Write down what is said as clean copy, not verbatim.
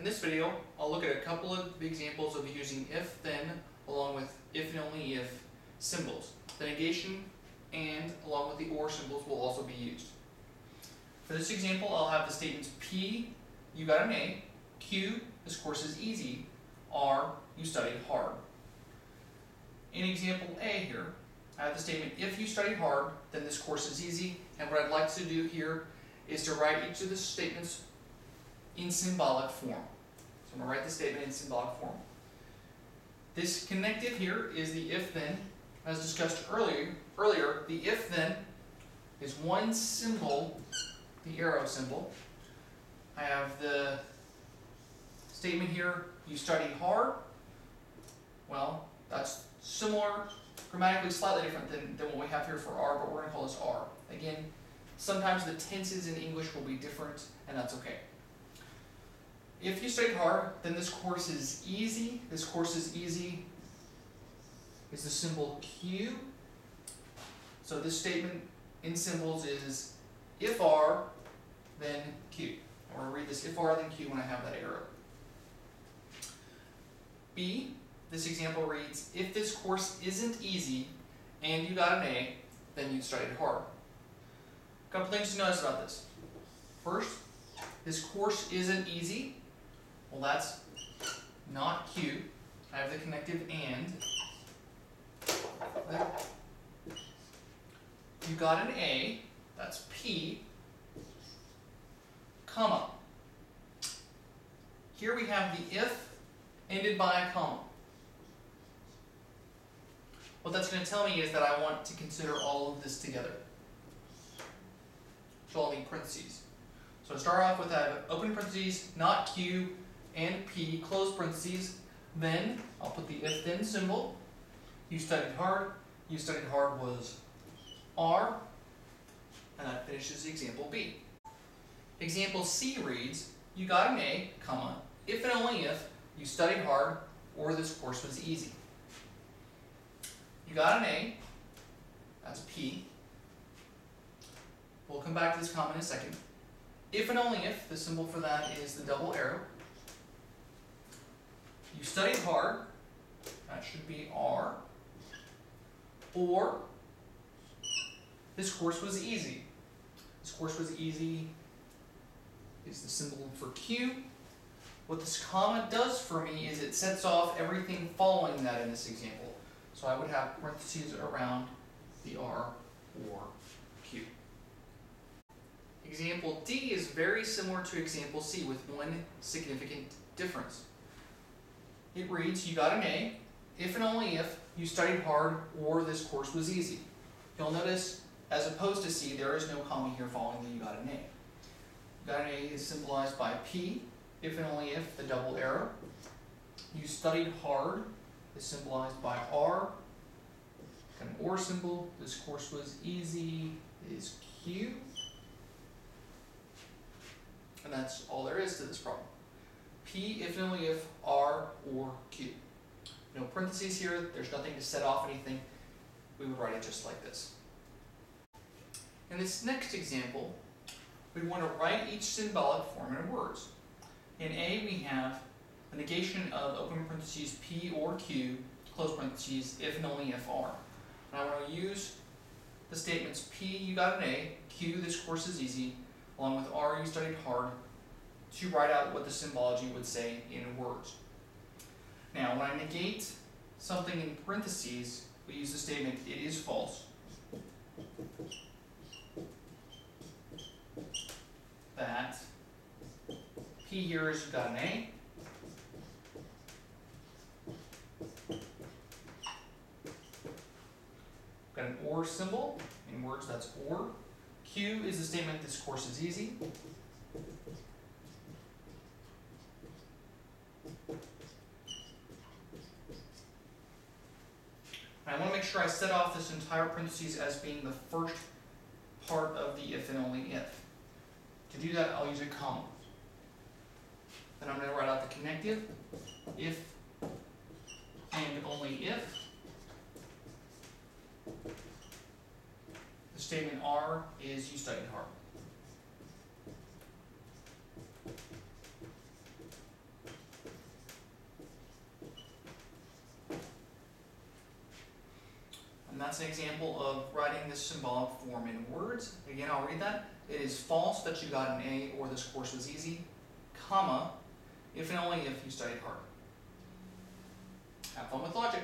this video, I'll look at a couple of examples of using if-then along with if and only if symbols. The negation and along with the or symbols will also be used. For this example, I'll have the statements P, you got an A, Q, this course is easy, R, you studied hard. In example A here, I have the statement if you studied hard, then this course is easy, and what I'd like to do here is to write each of the statements in symbolic form. So I'm going to write the statement in symbolic form. This connective here is the if-then. As discussed earlier, the if-then is one symbol, the arrow symbol. I have the statement here, you studied hard. Well, that's similar, grammatically slightly different than what we have here for R, but we're going to call this R. Again, sometimes the tenses in English will be different, and that's okay. If you studied hard, then this course is easy. This course is easy is the symbol Q. So this statement in symbols is if R, then Q. I'm going to read this if R, then Q when I have that arrow. B, this example reads, if this course isn't easy and you got an A, then you studied hard. A couple things to notice about this. First, this course isn't easy. Well, that's not Q. I have the connective and. There. You got an A, that's P, comma. Here we have the if ended by a comma. What that's going to tell me is that I want to consider all of this together. So I'll need parentheses. So to start off with, I have open parentheses, not Q, and P, close parentheses. Then I'll put the if-then symbol. You studied hard was R, and that finishes the example B. Example C reads, you got an A, comma, if and only if you studied hard or this course was easy. You got an A, that's P. We'll come back to this comma in a second. If and only if, the symbol for that is the double arrow. You studied hard, that should be R. Or, this course was easy. This course was easy is the symbol for Q. What this comma does for me is it sets off everything following that in this example. So I would have parentheses around the R or Q. Example D is very similar to example C with one significant difference. It reads, you got an A, if and only if you studied hard or this course was easy. You'll notice, as opposed to C, there is no comma here following the you got an A. You got an A is symbolized by P, if and only if, the double arrow. You studied hard is symbolized by R, an or symbol. This course was easy is Q. And that's all there is to this problem. P, if and only if, R, or Q. No parentheses here, there's nothing to set off anything. We would write it just like this. In this next example, we want to write each symbolic form in words. In A, we have the negation of open parentheses P or Q, close parentheses, if and only if R. And I want to use the statements P, you got an A, Q, this course is easy, along with R, you studied hard, to write out what the symbology would say in words. Now, when I negate something in parentheses, we use the statement, it is false. That P here is you got an A. Got an or symbol. In words, that's or. Q is the statement, this course is easy. I want to make sure I set off this entire parentheses as being the first part of the if and only if. To do that, I'll use a comma. Then I'm going to write out the connective, if and only if. The statement R is you studied hard. that's an example of writing this symbolic form in words. Again, I'll read that. It is false that you got an A or this course was easy, comma, if and only if you studied hard. Have fun with logic.